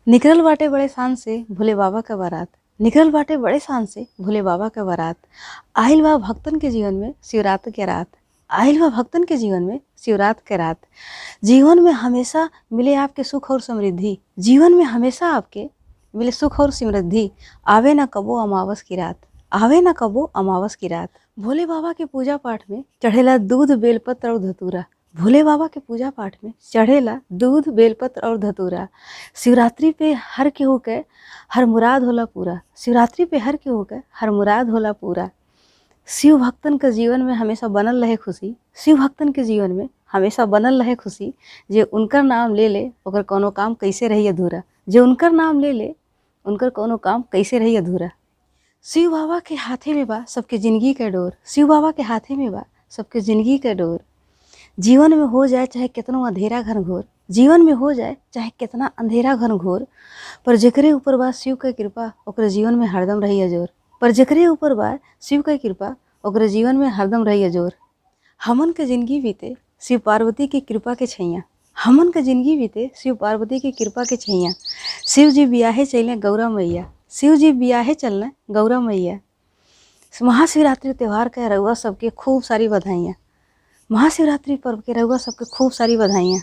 निकलल बाटे बड़े शान से भोले बाबा का बारात। निकलल बाटे बड़े शान से भोले बाबा का बारात। आइल बा भक्तन के जीवन में शिवरात के रात। आइल बा भक्तन के जीवन में शिवरात के रात। जीवन में हमेशा मिले आपके सुख और समृद्धि। जीवन में हमेशा आपके मिले सुख और समृद्धि। आवे ना कबो अमावस की रात। आवे ना कबो अमावस की रात। भोले बाबा के पूजा पाठ में चढ़ेला दूध बेलपत्र और धतूरा। भोले बाबा के पूजा पाठ में चढ़ेला दूध बेलपत्र और धतूरा। शिवरात्रि पे हर केहू के हर मुराद होला पूरा। शिवरात्रि पे हर केहू के हर मुराद होला पूरा। शिव भक्तन के जीवन में हमेशा बनल रहे खुशी। शिव भक्तन के जीवन में हमेशा बनल रहे खुशी। जे उनकर नाम ले ले ओकर कोनो काम कैसे रही अधूरा। जे उनकर नाम ले ले उनकर कोनो काम कैसे रही अधूरा। शिव बाबा के हाथे में बा सबके जिंदगी का डोर। शिव बाबा के हाथे में बा सबके जिंदगी का डोर। जीवन में हो जाए चाहे कितना अंधेरा घनघोर। जीवन में हो जाए चाहे कितना अंधेरा घनघोर, पर जेकरे ऊपर बा शिव के कृपा ओकरे जीवन में हरदम रही अजोर। पर जेकरे ऊपर बा शिव के कृपा ओकरे जीवन में हरदम रही अजोर। हमन के जिंदगी बीते शिव पार्वती की कृपा के छैया। हमन के जिंदगी बीते शिव पार्वती की कृपा के छैया। शिव जी बियाहे चले गौरा मैया। शिव जी बियाहे चलना गौरा मैया। महाशिवरात्रि त्यौहार के रउआ सबके खूब सारी बधाइयाँ। महाशिवरात्रि पर्व के रउआ सबके खूब सारी बधाइयाँ।